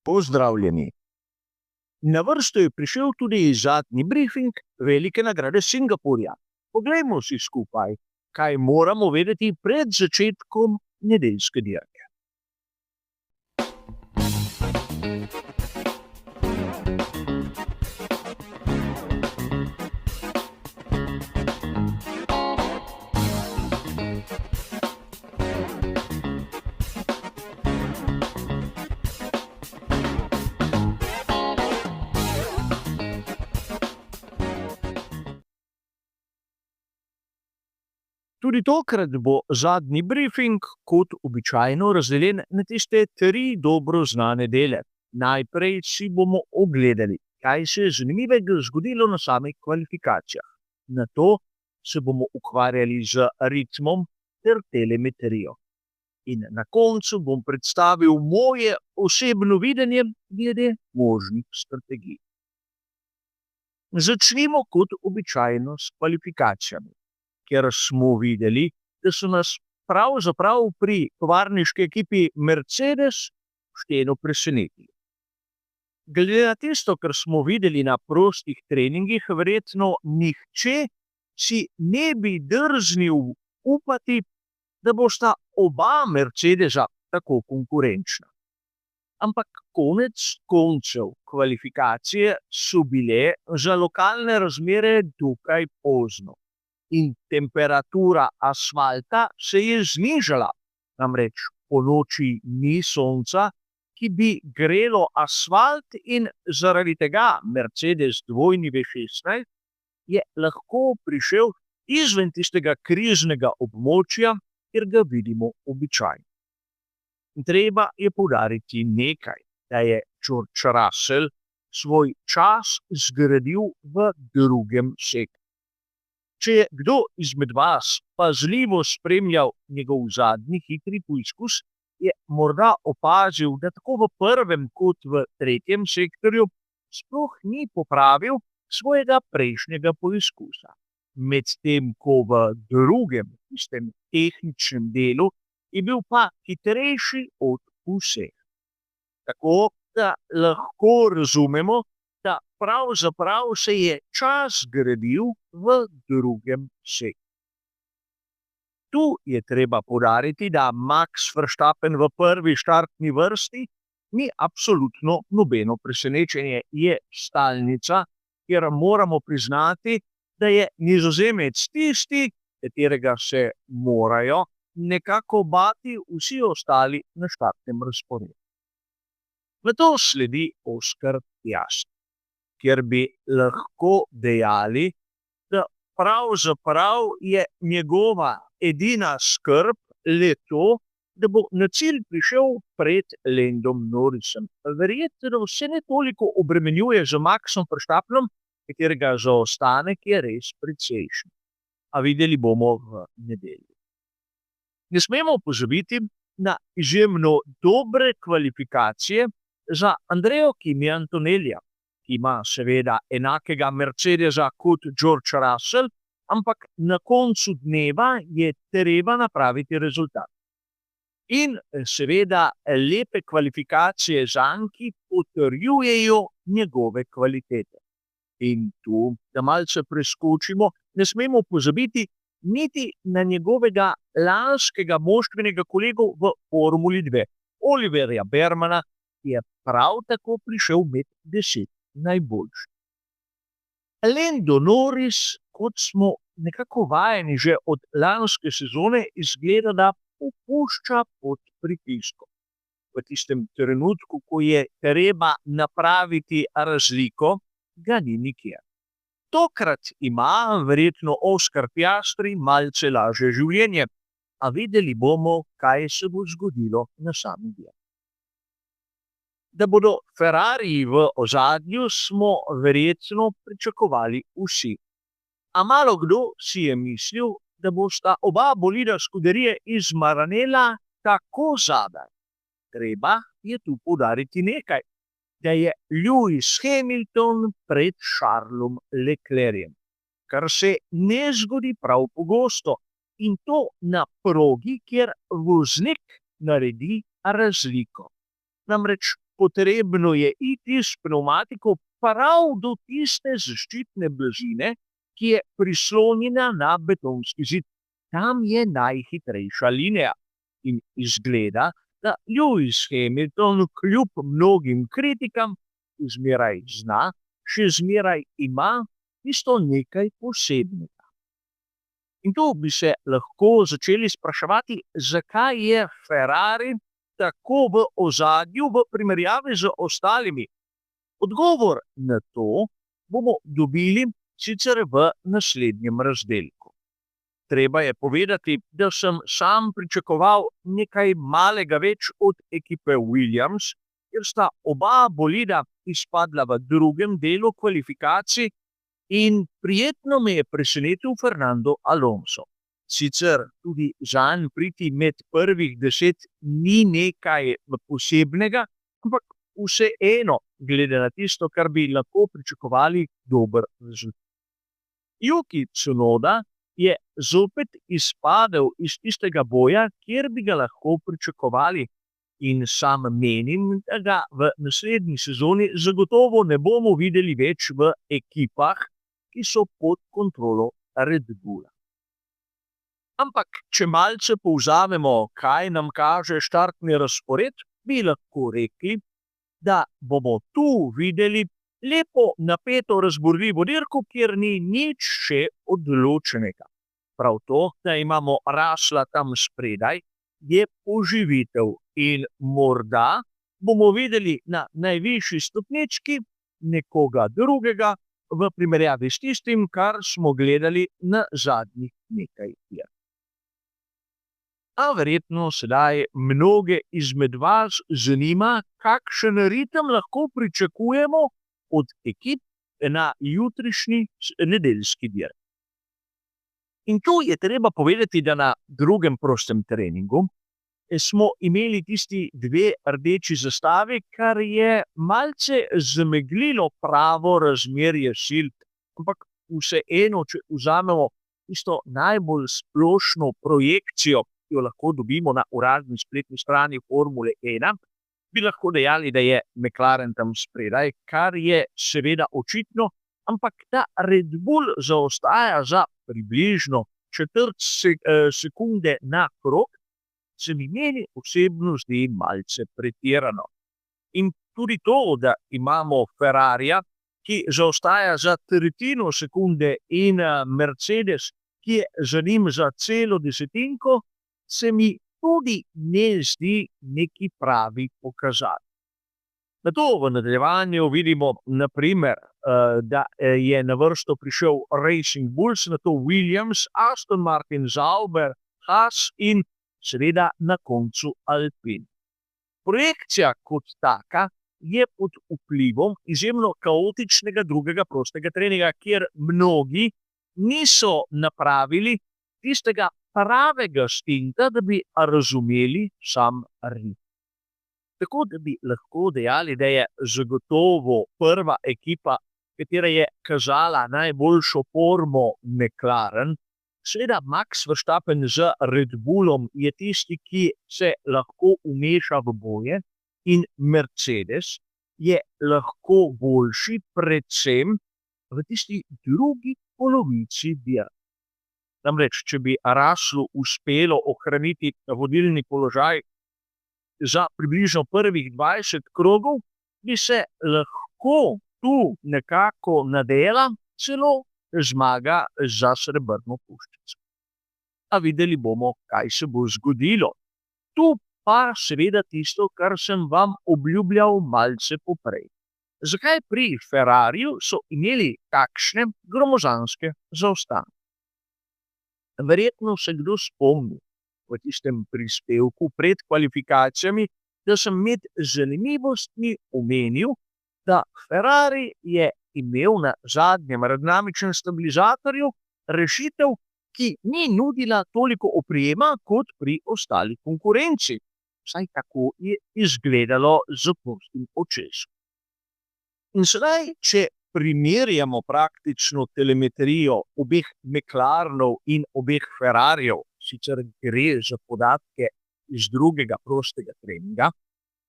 Pozdravljeni. Na vrsto je prišel tudi zadnji brifing velike nagrade Singapurja. Poglejmo si skupaj, kaj moramo vedeti pred začetkom nedeljske dirke. Tudi tokrat bo zadnji brifing kot običajno razdeljen na tiste 3 dobro znane dele. Najprej si bomo ogledali, kaj se je zanimivega zgodilo na samih kvalifikacijah. Nato se bomo ukvarjali z ritmom ter telemetrijo. In na koncu bom predstavil moje osebno videnje glede možnih strategij. Začnimo kot običajno s kvalifikacijami, ker smo videli, da so nas pravzaprav pri tovarniški ekipi Mercedes pošteno presenetili. Glede na tisto, kar smo videli na prostih treningih, verjetno nihče si ne bi drznil upati, da bosta oba Mercedesa tako konkurenčna. Ampak konec koncev kvalifikacije so bile za lokalne razmere dokaj pozno. In temperatura asfalta se je znižala, namreč ponoči ni sonca, ki bi grelo asfalt, in zaradi tega Mercedes W16 je lahko prišel izven tistega kriznega območja, kjer ga vidimo običajno. Treba je poudariti nekaj, da je George Russell svoj čas zgradil v drugem sektorju. Če je kdo izmed vas pazljivo spremljal njegov zadnji hitri poizkus, je morda opazil, da tako v prvem kot v tretjem sektorju sploh ni popravil svojega prejšnjega poizkusa. Medtem ko v drugem, tistem tehničnem delu, je bil pa hitrejši od vseh. Tako da lahko razumemo, da pravzaprav se je čas gradil v drugem sektorju. Tu je treba poudariti, da Max Verstappen v prvi štartni vrsti ni absolutno nobeno presenečenje, je stalnica, kjer moramo priznati, da je Nizozemec tisti, katerega se morajo nekako bati vsi ostali na štartnem razporedu. Nato sledi Oscar Piastri, kjer bi lahko dejali, da pravzaprav je njegova edina skrb le to, da bo na cilj prišel pred Landom Norrisom. Verjetno se ne toliko obremenjuje z Maxom Verstappenom, katerega zaostanek je res precejšen. A videli bomo v nedeljo. Ne smemo pozabiti na izjemno dobre kvalifikacije za Andrejo Kimi Antonellija, ki ima seveda enakega Mercedesa kot George Russell, ampak na koncu dneva je treba napraviti rezultat. In seveda lepe kvalifikacije zanj, ki potrjujejo njegove kvalitete. In tu, da malce preskočimo, ne smemo pozabiti niti na njegovega lanskega moštvenega kolega v Formuli 2, Oliverja Bermana, ki je prav tako prišel med 10 najboljših. Lando Norris, kot smo nekako vajeni že od lanske sezone, izgleda, da popušča pod pritiskom. V tistem trenutku, ko je treba napraviti razliko, ga ni nikjer. Tokrat ima verjetno Oscar Piastri malce lažje življenje, a videli bomo, kaj se bo zgodilo na sami dirki. Da bodo Ferrariji v ozadju, smo verjetno pričakovali vsi. A malo kdo si je mislil, da bosta oba bolida Scuderie iz Maranella tako zadaj. Treba je tu poudariti nekaj, da je Lewis Hamilton pred Charlesom Leclercem, kar se ne zgodi prav pogosto, in to na progi, kjer voznik naredi razliko. Namreč potrebno je iti s pnevmatiko prav do tiste zaščitne blazine, ki je prislonjena na betonski zid. Tam je najhitrejša linija. In izgleda, da Lewis Hamilton kljub mnogim kritikam zmeraj zna, še zmeraj ima tisto nekaj posebnega. In tu bi se lahko začeli spraševati, zakaj je Ferrari tako v ozadju v primerjavi z ostalimi. Odgovor na to bomo dobili sicer v naslednjem razdelku. Treba je povedati, da sem sam pričakoval nekaj malega več od ekipe Williams, ker sta oba bolida izpadla v drugem delu kvalifikacij in prijetno me je presenetil Fernando Alonso. Sicer tudi zanj priti med prvih 10 ni nekaj posebnega, ampak vseeno, glede na tisto, kar bi lahko pričakovali, dober rezultat. Yuki Tsunoda je zopet izpadel iz tistega boja, kjer bi ga lahko pričakovali, in sam menim, da ga v naslednji sezoni zagotovo ne bomo videli več v ekipah, ki so pod kontrolo Red Bulla. Ampak, če malce povzamemo, kaj nam kaže štartni razpored, bi lahko rekli, da bomo tu videli lepo napeto razburljivo dirko, kjer ni nič še odločenega. Prav to, da imamo Russella tam spredaj, je poživitev in morda bomo videli na najvišji stopnički nekoga drugega v primerjavi s tistim, kar smo gledali na zadnjih nekaj let. A verjetno sedaj mnoge izmed vas zanima, kakšen ritem lahko pričakujemo od ekip na jutrišnji nedeljski dirki. In tu je treba povedati, da na drugem prostem treningu smo imeli tisti dve rdeči zastavi, kar je malce zameglilo pravo razmerje sil, ampak vseeno, če vzamemo tisto najbolj splošno projekcijo, ki jo lahko dobimo na uradni spletni strani Formule 1, bi lahko dejali, da je McLaren tam spredaj, kar je seveda očitno, ampak da Red Bull zaostaja za približno četrt sekunde na krog, se mi meni osebno zdi malce pretirano. In tudi to, da imamo Ferrarija, ki zaostaja za tretjino sekunde, in Mercedes, ki je za njim za celo desetinko, se mi tudi ne zdi neki pravi pokazatelj. Nato v nadaljevanju vidimo, naprimer, da je na vrsto prišel Racing Bulls, nato Williams, Aston Martin, Sauber, Haas in seveda na koncu Alpine. Projekcija kot taka je pod vplivom izjemno kaotičnega drugega prostega treninga, kjer mnogi niso napravili tistega pravega stinta, da bi razumeli sam ritem. Tako da bi lahko dejali, da je zagotovo prva ekipa, katera je kazala najboljšo formo, McLaren. Seveda Max Verstappen z Red Bullom je tisti, ki se lahko vmeša v boje, in Mercedes je lahko boljši predvsem v tisti drugi polovici dirke. Namreč, če bi Russellu uspelo ohraniti vodilni položaj za približno prvih 20 krogov, bi se lahko tu nekako nadela celo zmaga za srebrno puščico. A videli bomo, kaj se bo zgodilo. Tu pa seveda tisto, kar sem vam obljubljal malce poprej. Zakaj pri Ferrariju so imeli takšne gromozanske zaostanke? Verjetno se kdo spomni v tistem prispevku pred kvalifikacijami, da sem med zanimivostmi omenil, da Ferrari je imel na zadnjem aerodinamičnem stabilizatorju rešitev, ki ni nudila toliko oprijema kot pri ostali konkurenci. Vsaj tako je izgledalo z prostim očesom. In sedaj, če primerjamo praktično telemetrijo obeh McLarenov in obeh Ferrarijev, sicer gre za podatke iz drugega prostega treninga,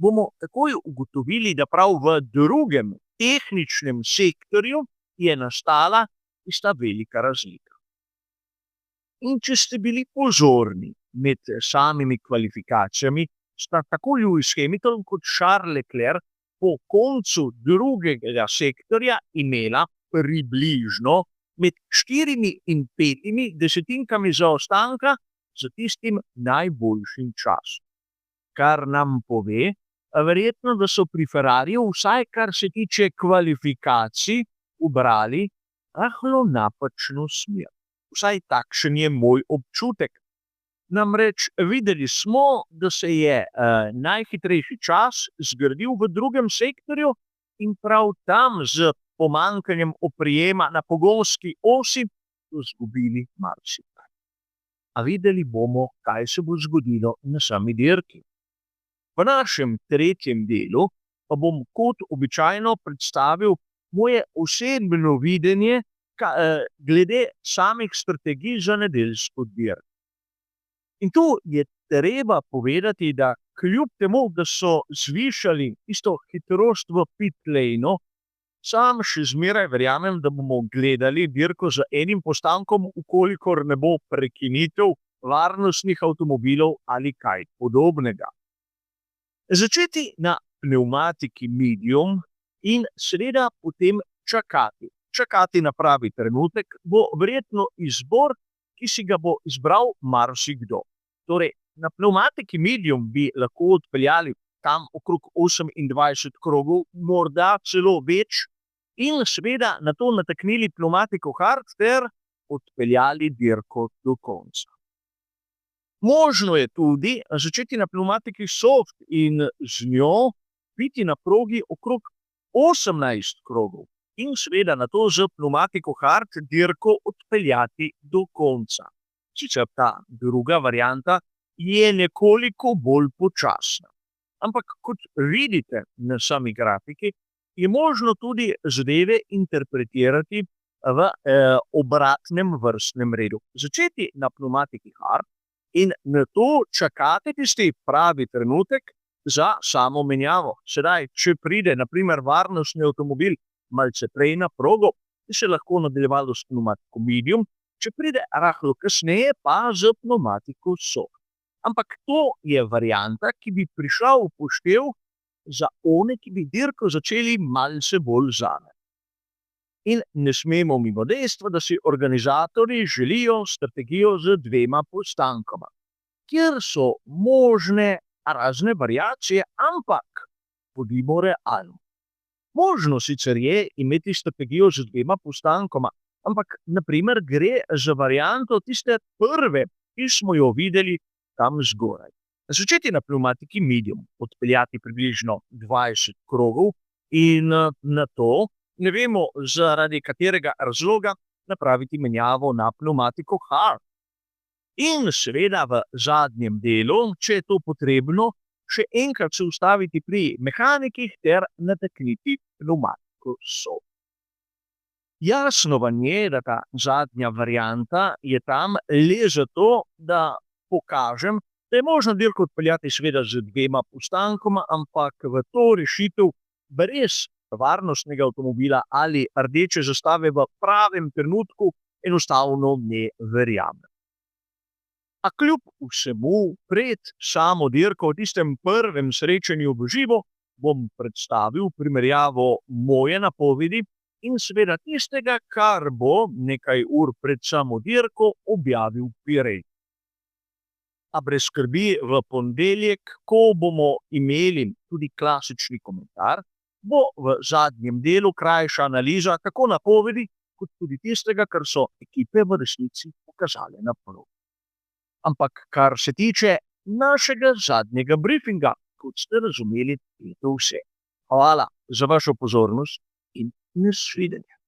bomo takoj ugotovili, da prav v drugem tehničnem sektorju je nastala tista velika razlika. In če ste bili pozorni med samimi kvalifikacijami, sta tako Lewis Hamilton kot Charles Leclerc po koncu drugega sektorja imela približno med 4 in 5 desetinkami zaostanka za tistim najboljšim časom. Kar nam pove, verjetno, da so pri Ferrariju, vsaj kar se tiče kvalifikacij, ubrali rahlo napačno smer. Vsaj takšen je moj občutek. Namreč videli smo, da se je najhitrejši čas zgradil v drugem sektorju in prav tam z pomanjkanjem oprijema na pogonski osi so izgubili marsikaj. A videli bomo, kaj se bo zgodilo na sami dirki. V našem tretjem delu pa bom kot običajno predstavil moje osebno videnje glede samih strategij za nedeljsko dirko. In tu je treba povedati, da kljub temu, da so zvišali tisto hitrost v pit laneu, sam še zmeraj verjamem, da bomo gledali dirko z enim postankom, ukolikor ne bo prekinitev varnostnih avtomobilov ali kaj podobnega. Začeti na pnevmatiki medium in seveda potem čakati. Čakati na pravi trenutek bo verjetno izbor, ki si ga bo izbral marsikdo. Torej, na pnevmatiki medium bi lahko odpeljali tam okrog 28 krogov, morda celo več, in seveda na to nataknili pnevmatiko hard ter odpeljali dirko do konca. Možno je tudi začeti na pnevmatiki soft in z njo biti na progi okrog 18 krogov in seveda na to z pnevmatiko hard dirko odpeljati do konca. Sicer ta druga varianta je nekoliko bolj počasna. Ampak kot vidite na sami grafiki, je možno tudi zadeve interpretirati v obratnem vrstnem redu. Začeti na pnevmatiki hard in na to čakati tisti pravi trenutek za samo menjavo. Sedaj, če pride na primer varnostni avtomobil malce prej na progo, bi se lahko nadaljevalo s pnevmatiko medium, če pride rahlo kasneje pa z pnevmatiko soft. Ampak to je varianta, ki bi prišla v poštev za one, ki bi dirko začeli malce bolj zadaj. In ne smemo mimo dejstva, da si organizatorji želijo strategijo z 2 postankoma, kjer so možne razne variacije, ampak bodimo realni. Možno sicer je imeti strategijo z 2 postankoma, ampak na primer gre za varianto tiste prve, ki smo jo videli tam zgoraj. Začeti na pnevmatiki medium, odpeljati približno 20 krogov in na to, ne vemo zaradi katerega razloga, napraviti menjavo na pnevmatiko hard. In seveda v zadnjem delu, če je to potrebno, še enkrat se ustaviti pri mehanikih ter natakniti pnevmatiko soft. Jasno vam je, da ta zadnja varianta je tam le zato, da pokažem, da je možno dirko odpeljati seveda z 2 postankoma, ampak v to rešitev brez varnostnega avtomobila ali rdeče zastave v pravem trenutku enostavno ne verjamem. A kljub vsemu pred samo dirko v tistem prvem srečanju v živo bom predstavil primerjavo moje napovedi in seveda tistega, kar bo nekaj ur pred samo dirko objavil Pirelli. A brez skrbi, v ponedeljek, ko bomo imeli tudi klasični komentar, bo v zadnjem delu krajša analiza tako napovedi, kot tudi tistega, kar so ekipe v resnici pokazale na progi. Ampak kar se tiče našega zadnjega briefinga, kot ste razumeli, je to vse. Hvala za vašo pozornost in nasvidenje.